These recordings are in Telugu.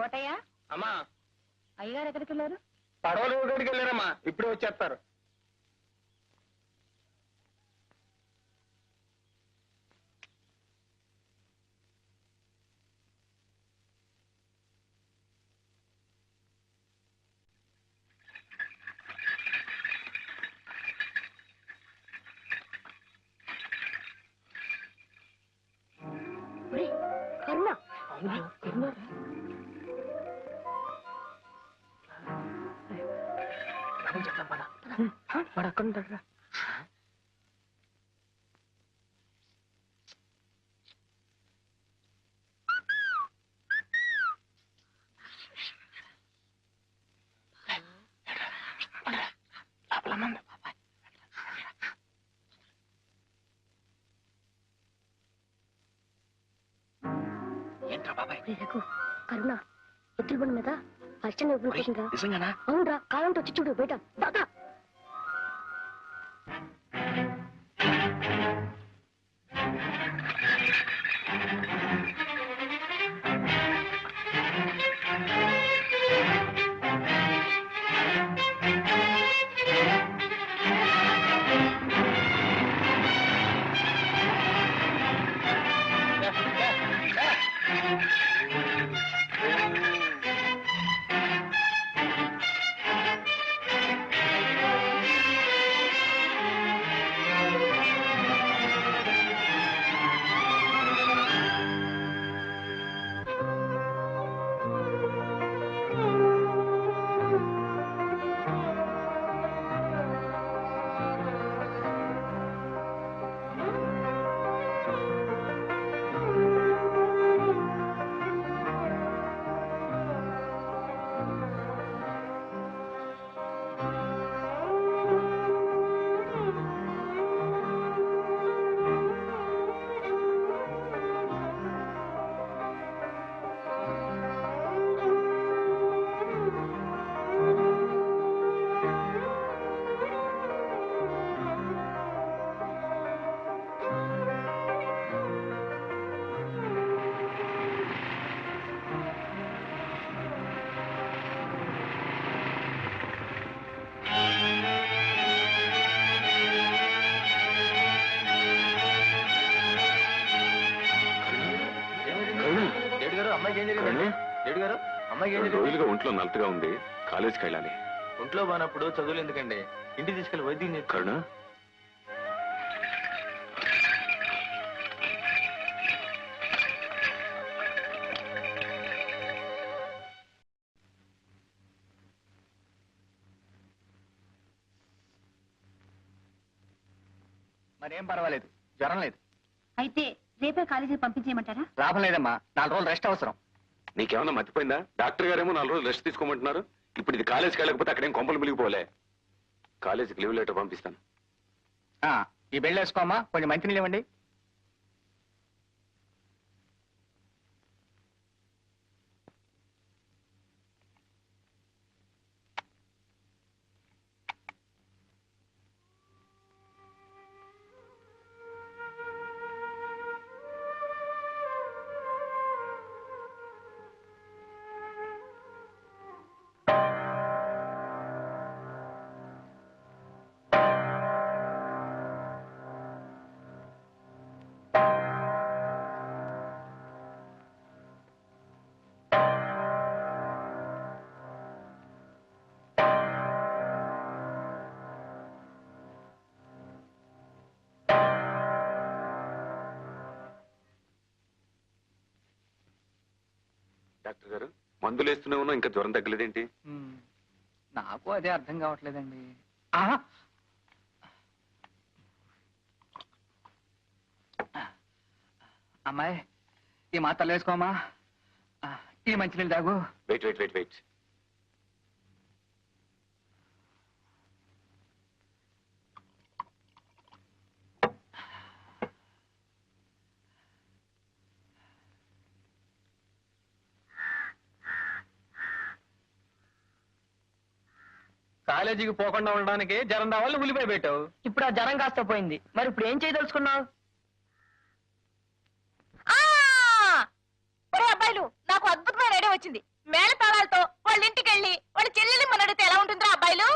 కోటయ్య అమ్మా అయ్యగారు ఎక్కడికి వెళ్ళారు? పడవలు ఊరికి వెళ్ళారమ్మా, ఇప్పుడే వచ్చేస్తారు. కరుణ కరుణ పడకుండా కరుణ ఎత్తుల బండి మీద అర్చన కూర్చుందా? అవునరా, కాలంతో వచ్చి చూడు బయట బాగా. రోజులుగా ఒంట్లో నలతగా ఉంది, కాలేజీకి వెళ్ళాలి. ఒంట్లో బానప్పుడు చదువులు ఎందుకండి, ఇంటికి తీసుకెళ్లి వైద్యం కరుణ మరేం పర్వాలేదు, జ్వరం లేదు. అయితే రేపే కాలేజీకి పంపించేయమంటారా? లాభం లేదమ్మా, 4 రోజులు రెస్ట్ అవసరం. నీకేమన్నా మర్చిపోయిందా? డాక్టర్ గారేమో 4 రోజులు రెస్ట్ తీసుకోమంటున్నారు. ఇప్పుడు ఇది కాలేజీకి వెళ్ళకపోతే అక్కడేం కొంపలు మిలిగిపోలే. కాలేజీకి లీవ్ లెటర్ పంపిస్తాను. ఈ బెల్ట్ వేసుకోమ్మా, కొంచెం మంచినీళ్ళు ఇవ్వండి. డాక్టర్ గారు, మందులు వేస్తూనే ఉన్నా ఇంకా జ్వరం తగ్గలేదేంటి? నాకు అదే అర్థం కావట్లేదండి. అమ్మాయి, ఈ మాత్రలు వేసుకోమా, ఈ మంచినీళ్ళు తాగు. వెయిట్ వెయిట్ వెయిట్ వెయిట్ కాలేజీకి పోకుండా ఉండడానికి జ్వరం రావాలి ఉల్లిపాయ పెట్టావు. ఇప్పుడు ఆ జ్వరం కాస్త పోయింది, మరి ఇప్పుడు ఏం చేయదలుచుకున్నావు? అబ్బాయిలు, నాకు అద్భుతమైన ఐడియా వచ్చింది. మేళతాళాలతో వాళ్ళ ఇంటికి వెళ్ళి వాళ్ళ చెల్లెల్ని మన అడిగితే ఎలా ఉంటుందిరా అబ్బాయిలు?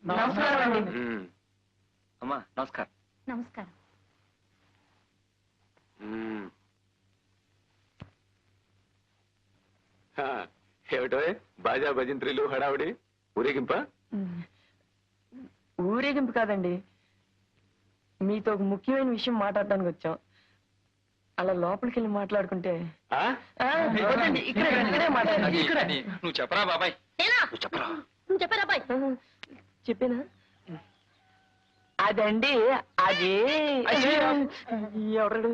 నమస్కారం అండి. ఉమ్, అమ్మా నమస్కారం. నమస్కారం. ఉమ్. హా, ఏమిటో బాజా భజంత్రులు హడావుడి ఊరేగింప? ఊరేగింపు కాదండి, మీతో ఒక ముఖ్యమైన విషయం మాట్లాడడానికి వచ్చాం. అలా లోపలికి వెళ్ళి మాట్లాడుకుంటే ఆ? వద్దండి, ఇక్కడే మాట్లాడండి. ఇక్కడే. నువ్వు చెప్పరా బాబాయ్. నువ్వు చెప్పారా అబ్బాయి? చెప్పేనా? అదండి, అది ఎవరు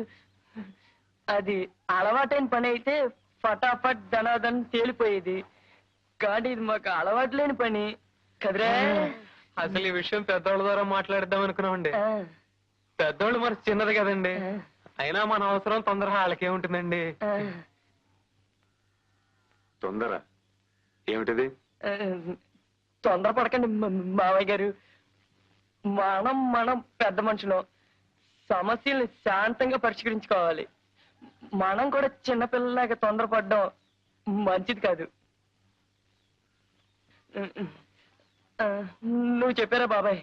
అది అలవాటైన పని అయితే ఫటాఫట్ ధనాధన్ తేలిపోయేది, కానీ ఇది మాకు అలవాటు లేని పని కదరా. అసలు ఈ విషయం పెద్దోళ్ళ ద్వారా మాట్లాడిద్దాం అనుకున్నామండి. పెద్దోళ్ళు మరి చిన్నది కదండి, అయినా మన అవసరం తొందర వాళ్ళకే ఉంటుందండి. తొందర ఏమిటిది? తొందరపడకండి మావయ్య గారు. మనం పెద్ద మనుషులు, సమస్యల్ని శాంతంగా పరిష్కరించుకోవాలి. మనం కూడా చిన్నపిల్లలాగా తొందరపడడం మంచిది కాదు. నువ్వు చెప్పారా బాబాయ్?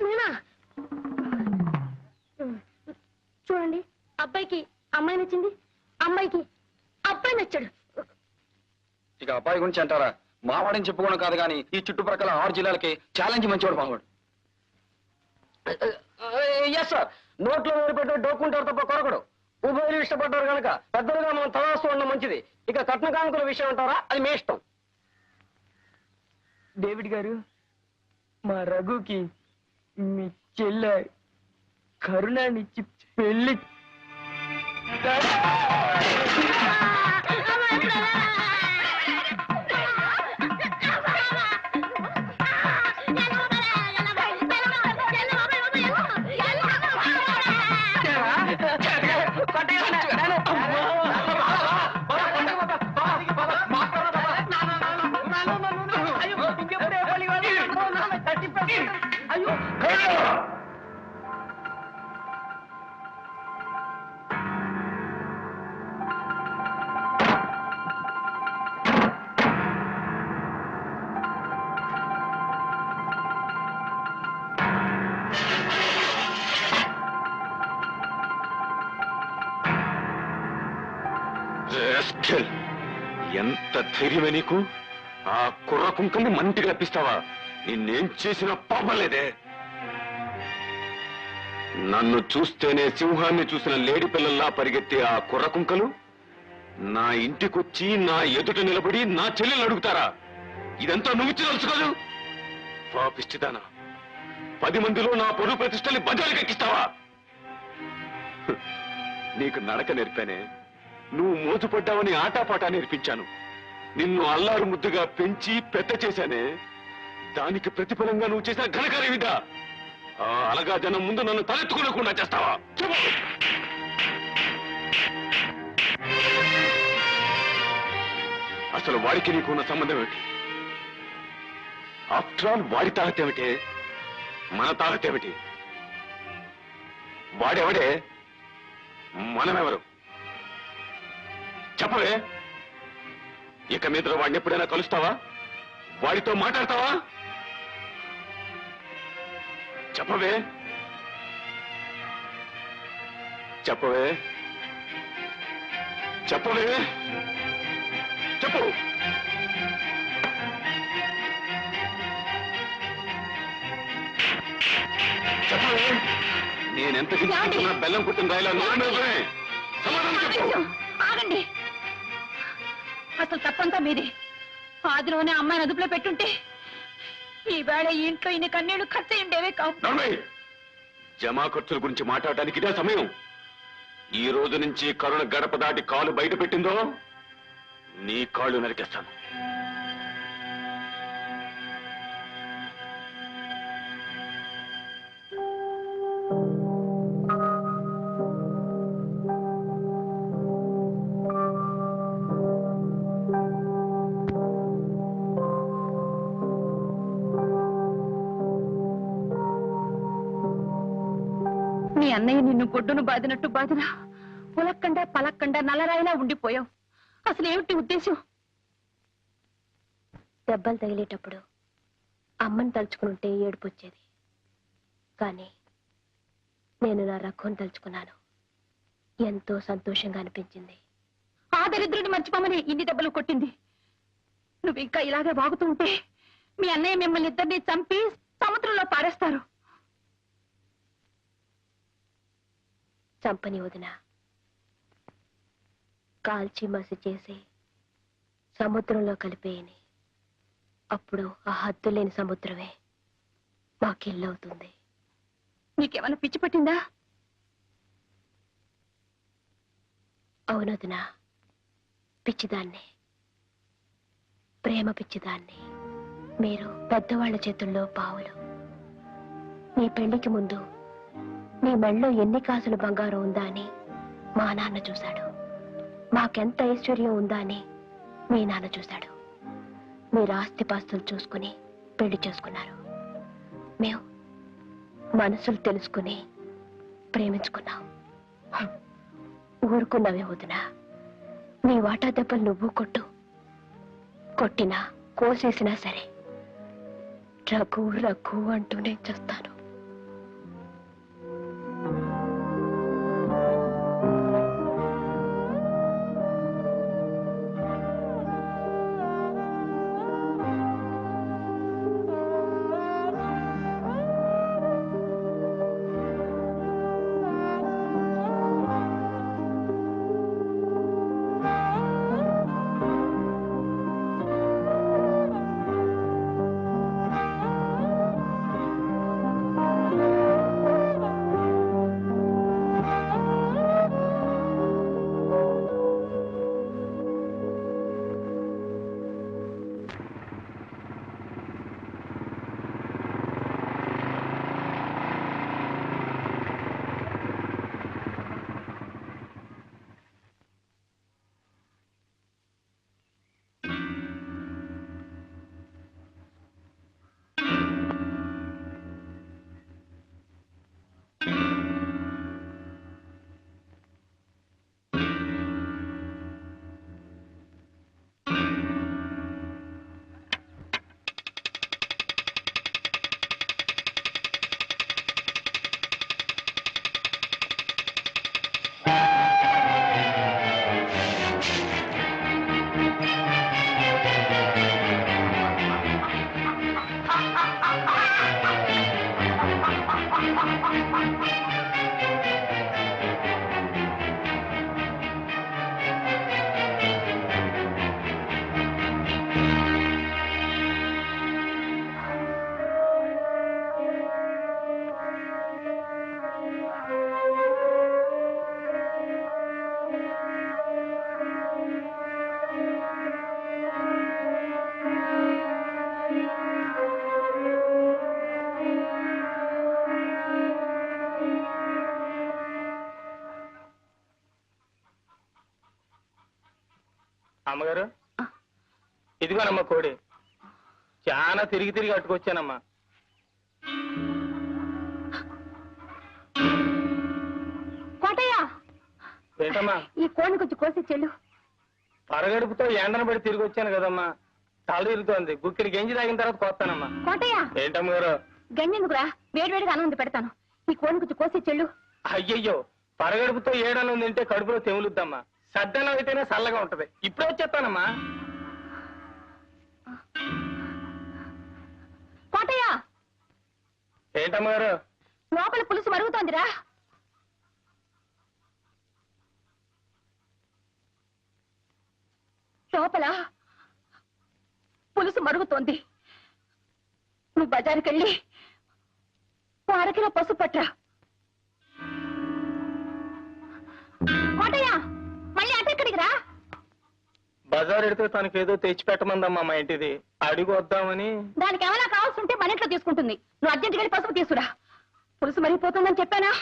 నేనా? చూడండి, అబ్బాయికి అమ్మాయి నచ్చింది, అమ్మాయికి అబ్బాయి నచ్చాడు. ఇక అబ్బాయి గురించి అంటారా? మావాడని చెప్పుకోవడం కాదు కానీ ఈ చుట్టుప్రక్కల 6 జిల్లాలకి ఛాలెంజ్ మంచివాడు మావాడు. ఎస్ సార్, నోట్లో వేలు పెట్టి డోక్కుంటారు తప్ప కొరకడు. ఉభయలు ఇష్టపడ్డారు కనుక పెద్దలుగా మనం తలాస్తూ ఉండడం మంచిది. ఇక కట్న కానుకల విషయం అంటారా, అది మీ ఇష్టం. డేవిడ్ గారు, మా రఘుకి మీ చెల్లె కరుణానిచ్చి పెళ్లి రాస్కెల్! ఎంత ధైర్యమే నీకు? ఆ కుర్ర కుంకల్ని మంటికి రప్పిస్తావా? నిన్నేం చేసినా పాపలేదే. నన్ను చూస్తేనే సింహాన్ని చూసిన లేడి పిల్లల్లా పరిగెత్తే ఆ కుర్ర కుంకలు నా ఇంటికొచ్చి నా ఎదుట నిలబడి నా చెల్లెలు అడుగుతారా? ఇదంతా నువ్వు తెలుసుకోదు. పాపిష్టిదానా, 10 మందిలో నా పొరుగు ప్రతిష్టల్ని బజారుకెక్కిస్తావా? నీకు నడక నేర్పానే, నువ్వు మోజుపడ్డావని ఆటాపాటా నేర్పించాను. నిన్ను అల్లారు ముద్దుగా పెంచి పెద్ద చేశానే, దానికి ప్రతిఫలంగా నువ్వు చేసిన ఘనకార్యమిదా? ఆ అలగా జనం ముందు నన్ను తలెత్తుకోలేకుండా చేస్తావా? చెప్పు. అసలు వాడికి నీకున్న సంబంధం ఏమిటి? ఆఫ్టర్ ఆల్ వాడి తాహత ఏమిటి? మన తాహత ఏమిటి? వాడెవడే, మనమెవరు? చెప్పవే. ఇక మీద వాడిని ఎప్పుడైనా కలుస్తావా? వాడితో మాట్లాడతావా? చెప్పవే, చెప్పవే, చెప్పవే, చెప్పు. చెప్పవే. నేనెంత గించుకుంటున్నా బెల్లం కుట్టిన రాయిలా నోరు మీద సమాధానం చెప్పు. ఆగండి. అసలు తప్పంతా మీది. ఆదిలోనే అమ్మాయిని అదుపులో పెట్టుంటే ఈవేళ ఈ ఇంట్లో ఇన్ని కన్నీళ్లు ఖర్చు ఉండేవే కావు. జమా ఖర్చుల గురించి మాట్లాడటానికి ఇదే సమయం. ఈ రోజు నుంచి కరుణ గడప దాటి కాలు బయట పెట్టిందో నీ కాళ్ళు నరికేస్తాను. మీ అన్నయ్య నిన్ను గొడ్డును బాదినట్టు బాదినా పులక్కండా పలక్కండా నల్లరాయిలా ఉండిపోయావు. అసలు ఏమిటి ఉద్దేశం? దెబ్బలు తగిలేటప్పుడు అమ్మని తలుచుకుంటే ఏడుపు వచ్చేది. కానీ నేను నా రఘుని తలుచుకున్నాను. ఎంతో సంతోషంగా అనిపించింది. ఆ దరిద్రుని మర్చిపోమని ఇన్ని దెబ్బలు కొట్టింది. నువ్వు ఇంకా ఇలాగే వాగుతూ ఉంటే మీ అన్నయ్య మిమ్మల్ని ఇద్దరిని చంపి సముద్రంలో పారేస్తారు. చంపని వదిన, కాల్చి మసి చేసి సముద్రంలో కలిపేయని. అప్పుడు ఆ హద్దు లేని సముద్రమే మాకిల్లవుతుంది. నీకేమైనా పిచ్చి పట్టిందా? అవునొదినా, పిచ్చిదాన్ని, ప్రేమ పిచ్చిదాన్ని. మీరు పెద్దవాళ్ల చేతుల్లో పావులు. నీ పెళ్లికి ముందు నీ మెళ్ళో ఎన్ని కాసులు బంగారం ఉందా అని మా నాన్న చూశాడు. మాకెంత ఐశ్వర్యం ఉందా అని మీ నాన్న చూశాడు. మీరు ఆస్తిపాస్తులు చూసుకుని పెళ్లి చేసుకున్నారు. మేము మనసులు తెలుసుకుని ప్రేమించుకున్నాం. ఊరుకున్నావే వదినా. నీ వాటా దెబ్బలు నువ్వు కొట్టు. కొట్టినా కోసేసినా సరే రఘు రఘు అంటూనే చేస్తాను. అమ్మగారు, ఇదిగోనమ్మా కోడి. చాలా తిరిగి తిరిగి అట్టుకొచ్చానమ్మా. కోటయ్య, ఏంటమ్మా? ఈ కోడిని కొంచెం కోసి చెల్లు. పరగడుపుతో ఎండను పడి తిరిగి వచ్చాను కదమ్మా, తల తిరుగుతోంది. గుక్కిడి గంజి తాగిన తర్వాత కోస్తానమ్మా. కోటయ్య, ఏంటమ్మగారు? గంజెందుకురా, వేడివేడిగా అన్నం పెడతాను. ఈ కోడిని కొంచెం కోసి చెల్లు. అయ్యయ్యో, పరగడుపుతో ఏడనం తింటే కడుపులో తెములుద్దమ్మా. సద్దనం అయితేనే చల్లగా ఉంటది. ఇప్పుడే వచ్చేస్తానమ్మా. కోటయ్య, ఏంటమ్మగారు? లోపల పులుసు మరుగుతోందిరా. లోపల పులుసు మరుగుతోంది. నువ్వు బజారుకి వెళ్ళి 1 కిలో పసుపు పట్రా. కోటయ్య, మళ్ళీ అటెక్కడికి రా. బజార్ ఎడితే తనకేదో తెచ్చి పెట్టమందమ్మా మా ఇంటిది, అడిగి వద్దామని. దానికి ఏమైనా కావాల్సి ఉంటే మన ఇంట్లో తీసుకుంటుంది. నువ్వు అర్జెంట్కి వెళ్ళి పసుపు తీసుకురా. పులుసు మరిగిపోతుందని చెప్పానా?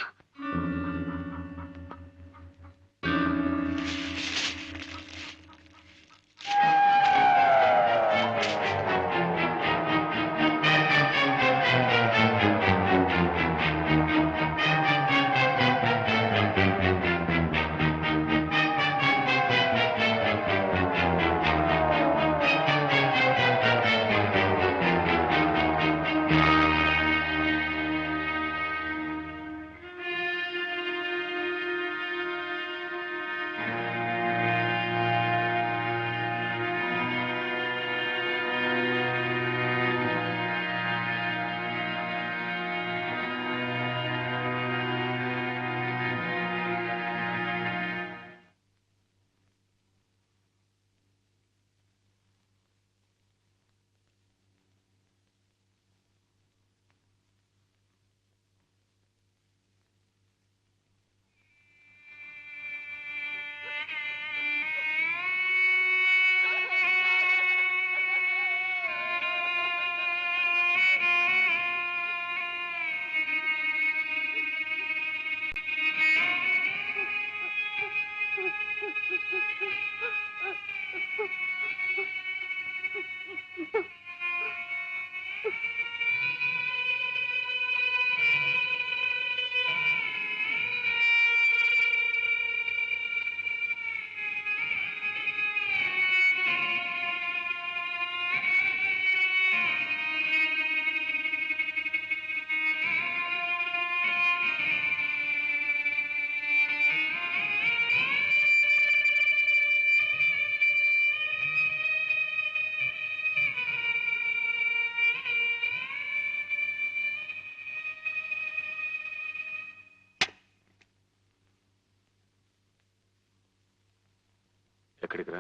ఎక్కడికి రా?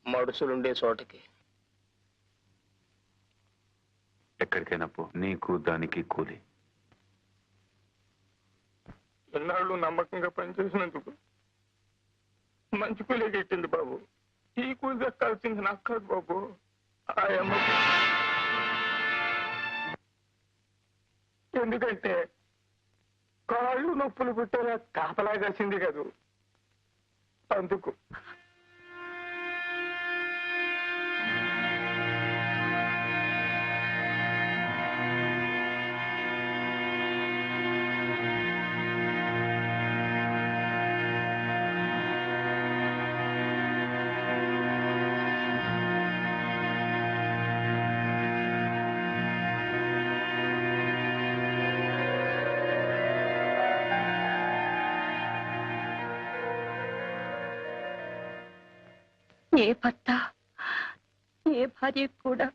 మడుసులుండే చోటకి. ఎక్కడికైనా పో, నీకు దానికి కూలి. ఎన్నాళ్ళు నమ్మకంగా పనిచేసినందుకు మంచి కూలీ ఎక్కింది బాబు. ఈ కూలి దక్కాల్సింది నాకు కాదు బాబు, ఆ అమ్మకి. ఎందుకంటే కాళ్ళు నొప్పులు పుట్టేలా కాపలా కాసింది కదూ, అందుకు. ఏ భర్త ఏ భార్య కూడా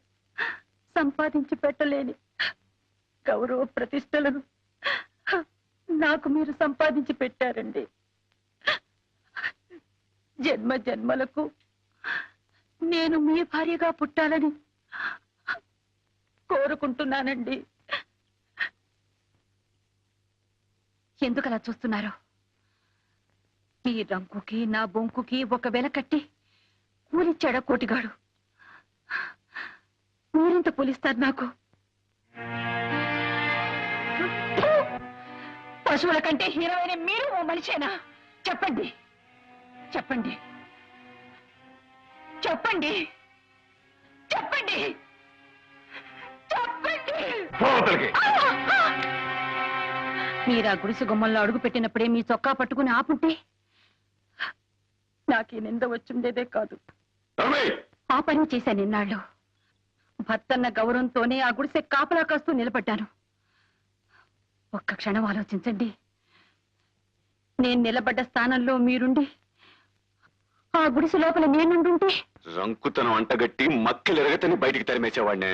సంపాదించి పెట్టలేని గౌరవ ప్రతిష్టలను నాకు మీరు సంపాదించి పెట్టారండి. జన్మ జన్మలకు నేను మీ భార్యగా పుట్టాలని కోరుకుంటున్నానండి. ఎందుకలా చూస్తున్నారు? ఈ రంకుకి నా బొంకుకి ఒక వెల కట్టి కూలిచ్చాడా కోటిగాడు? మీరెంత కూలిస్తారు నాకు? పశువుల కంటే హీరోయిన్ మీరు ఓ మనిషేనా? చెప్పండి చెప్పండి చెప్పండి చెప్పండి చెప్పండి. మీరా గుడిసె గుమ్మంలో అడుగు పెట్టినప్పుడే మీ చొక్కా పట్టుకుని ఆపుంటే నాకు ఈ నింద వచ్చిండేదే కాదు. ఆ పని చేశాను ఇన్నాళ్ళు. భర్తన్న గౌరవంతోనే ఆ గుడిసె కాపలా కాస్తూ నిలబడ్డాను. ఒక్క క్షణం ఆలోచించండి. నేను నిలబడ్డ స్థానంలో మీరుండి ఆ గుడిసె లోపల నేనుండుంటే రంకుతనం అంటగట్టి మక్కిలెరగతని బయటికి తరిమేసేవాడినే.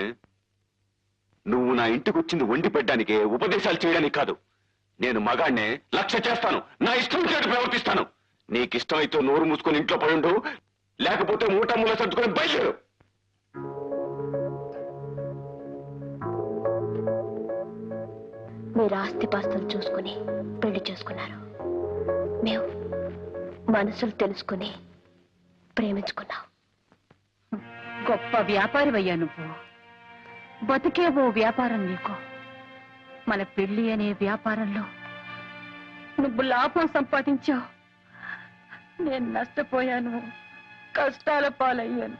నువ్వు నా ఇంటికి వచ్చింది వండి పెట్టడానికే, ఉపదేశాలు చేయడానికి కాదు. నేను మగాడినే, లక్ష్య చేస్తాను, నా ఇష్టం చేటు ప్రవర్తిస్తాను. నీకిష్టం అయితే నోరు మూసుకొని ఇంట్లో పడుండు, లేకపోతే మూటమ్ముల సర్దుకొని బయలుదేరు. మీరు ఆస్తిపాస్తులు చూసుకుని పెళ్లి చేసుకున్నారు. మేము మనసులు తెలుసుకుని ప్రేమించుకున్నాం. గొప్ప వ్యాపారివయ్యా నువ్వు. బతికే ఓ వ్యాపారం నీకు. మన పెళ్లి అనే వ్యాపారంలో నువ్వు లాభం సంపాదించావు, నేను నష్టపోయాను, కష్టాల పాలయ్యాను.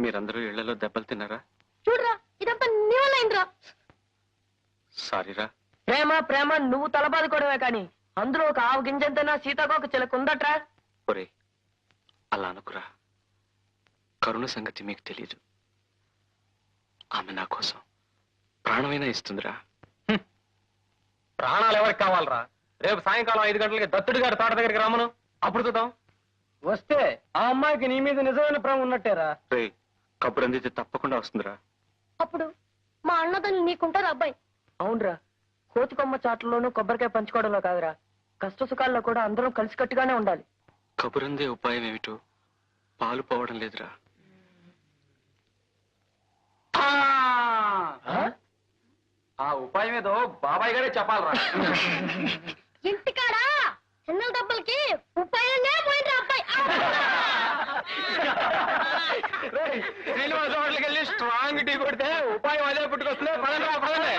మీరందరూ ఇళ్లలో దెబ్బలు తిన్నారా? చూడరా, ఇదంతా నీ వల్ల అయిందిరా. సారీరా. ప్రేమ ప్రేమ నువ్వు తలబాదుకోవడమే కానీ అందులో ఒక ఆవు గింజంతనా సీతాకోక చిలక ఉందట్రా. ఒరే, అలా అనుకురా. కరుణ సంగతి మీకు తెలీదు. ఆమె నా కోసం ప్రాణమైనా ఇస్తుందిరా. ప్రాణాలు ఎవరికి కావాలరా? రేపు సాయంకాలం 5 గంటలకి దత్తుడి గారి తోట దగ్గరికి రమ్మను, అప్పుడు చూద్దాం. వస్తే ఆ అమ్మాయికి నీ మీద నిజమైన ప్రేమ ఉన్నట్టేరా. రే, కబురు అందితే తప్పకుండా వస్తుందిరా. అప్పుడు మా అన్నదాన్ని నీకుంటారు అబ్బాయి. అవునరా, కోతి కొమ్మ చాట్లలోనూ కొబ్బరికాయ పంచుకోవడంలో కాదురా, కష్ట సుఖాల్లో కూడా అందరం కలిసికట్టుగానే ఉండాలి. కబురందే ఉపాయం ఏమిటో పాలు పోవడం లేదురా. ఆ ఉపాయం ఏదో బాబాయ్ గారే చెప్పాలరా. ఇంటికాడా చిన్నల దెబ్బలకి ఉపాయంగా పోయిండ్రా అబ్బాయి. శ్రీనివాస హోటల్కి వెళ్ళి స్ట్రాంగ్ టీ కొడితే ఉపాయం అదే పుట్టుకొస్తుంది. పదండి, పదండి.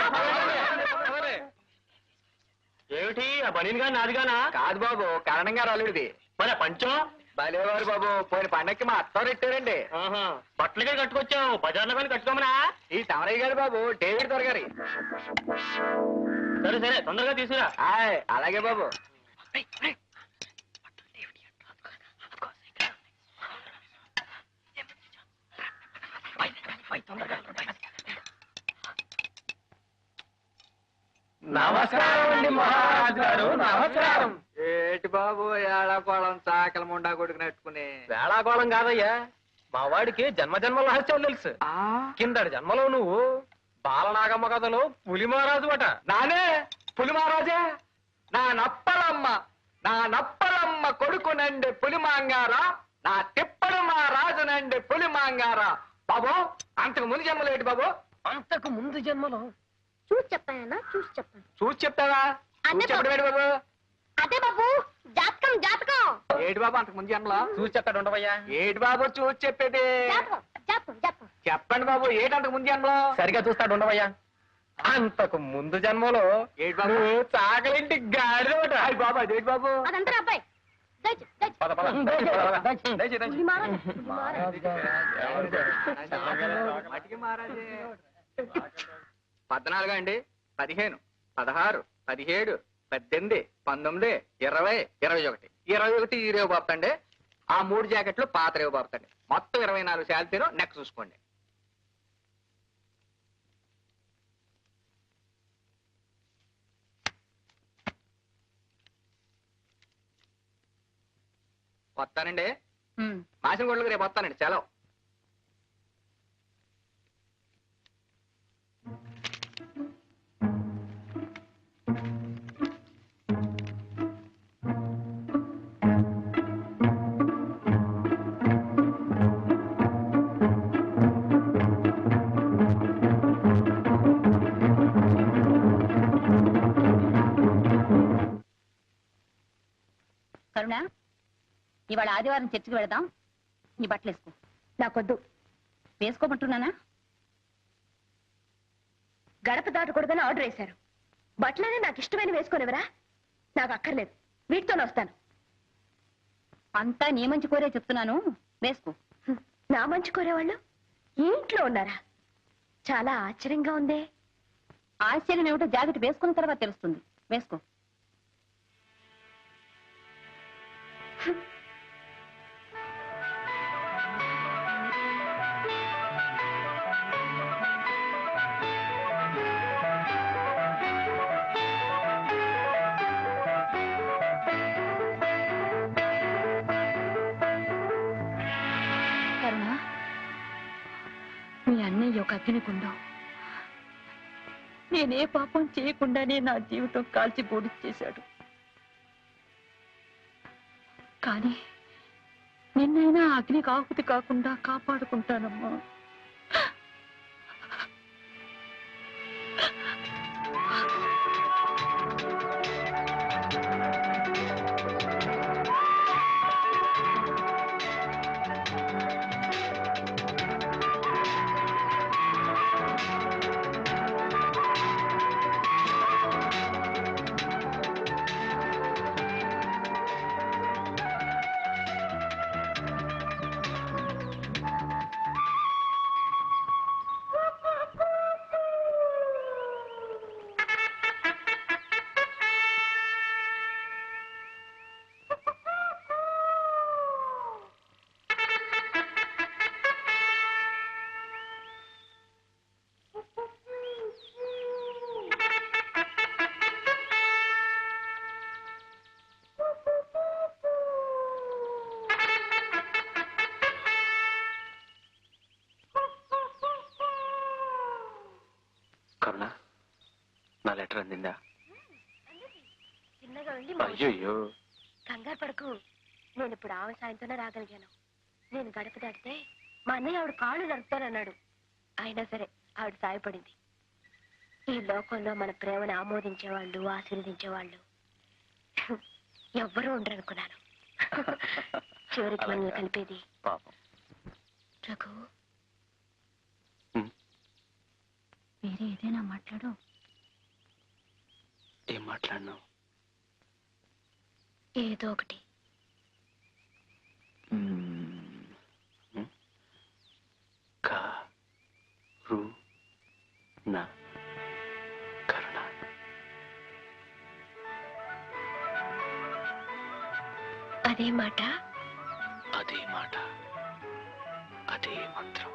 ఏమిటి ఆ బనీన్ గాని నాదిగానా? కాదు బాబు, కరణం గారు అల్లుడిది. మరి పంచం బలేవారు బాబు. పోయిన పండక్కి మా అత్తారు ఇట్టారండి. బట్టలు కానీ కట్టుకొచ్చావు, బజార్లో కానీ కట్టుకోమనా? ఈ తమరయ్య గారు బాబు, డేవిడ్ దొరగారి. సరే సరే, తొందరగా తీసుకురా. అలాగే బాబు. నమస్కారం అండి మహారాజు గారు, నమస్కారం. ఏటి బాబు ఏడాకోళం చాకల ముండా కొడుకునట్టుకుని? వేళాకోళం కాదయ్యా, మా వాడికి జన్మ జన్మల రహస్యం తెలుసు. కిందటి జన్మలో నువ్వు బాలనాగమ్మ కథలో పులి మహారాజు అట. నానే పులి మహారాజే? నా నప్పలమ్మ కొడుకునండి పులి మాంగారా, నా తిప్పలు మా రాజునండి పులి మాంగారా. బాబు, అంతకు ముందు జన్మలో ఏంటి బాబు? అంతకు ముందు జన్మలో చూసి చెప్పానన్నా, చూసి చెప్పాను. చూసి చెప్తావా? చెప్పడం ఏంటి బాబు? అదే బాబు, జాతకం జాతకం. ఏటి బాబు అంతకు ముందు జన్మలో? చూసి చెప్తాడు ఉండవయ్యా. ఏటి బాబు చూసి చెప్పేది? జాతకం జాతకం జాతకం. చెప్పండి బాబు, ఏటి అంతకు ముందు జన్మలో? సరిగా చూస్తాడు ఉండవయ్యా. అంతకు ముందు జన్మలో ఏటి బాబు? చాకలింటి గాడిదోట. అయ్యి బాబు, అదేటి బాబు? అదంతా అబ్బాయి. దయచేయి, దయచేయి. పద పద. పులి మహారాజు, పులి మహారాజు. మటికి మహారాజే. 14 అండి, 15, 16, 17, 18, 19, 20, 21. 21 ఈ రేవు బాపుతండి. ఆ 3 జాకెట్లు పాత రేవు బాపుతండి. మొత్తం 24 శాలితీను నెక్ చూసుకోండి. వస్తానండి. మాసిన గొడ్లకు రేపు వస్తానండి, సెలవు. కరుణ, ఇవాళ ఆదివారం చర్చికి వెళదాం. నీ బట్టలు వేసుకో. నాకొద్దు. వేసుకోమంటున్నానా? గడప దాటకూడదని ఆర్డర్ వేశారు. బట్టలనే నాకు ఇష్టమైన వేసుకోనివరా? నాకు అక్కర్లేదు, వీటితోనే వస్తాను. అంతా నీ మంచి కోరే చెప్తున్నాను, వేసుకో. నా మంచి కోరేవాళ్ళు ఈ ఇంట్లో ఉన్నారా? చాలా ఆశ్చర్యంగా ఉందే. ఆశ్చర్యం ఏమిటో జాకెట్ వేసుకున్న తర్వాత తెలుస్తుంది. వేసుకో. కరుణ, మీ అన్నయ్య ఒక అగ్నిగుండం. నేనే పాపం చేయకుండానే నా జీవితం కాల్చి బోడి చేశాడు. కానీ నిన్నైనా అగ్నికి ఆహుతి కాకుండా కాపాడుకుంటానమ్మా. కరుణ, నా లెటర్ అందిందా? చిన్నగా వెళ్ళి అయ్యో, కంగారు పడకు. నేను ఇప్పుడు ఆమె సాయంతోనే రాగలిగాను. నేను గడప దాటితే మా అన్నయ్య ఆవిడ కాళ్ళు నరుకుతానన్నాడు. అయినా సరే ఆవిడ సాయపడింది. ఈ లోకంలో మన ప్రేమను ఆమోదించేవాళ్ళు, ఆశీర్వదించేవాళ్ళు ఎవ్వరూ ఉండరనుకున్నాను. చివరికి మనల్ని కలిపేది పాపం. రఘు, ఉమ్. వేరే ఏదైనా మాట్లాడు. ఏం మాట్లాడినావు? ఏదో ఒకటి. కరుణ, అదే మాట, అదే మాట, అదే మంత్రం.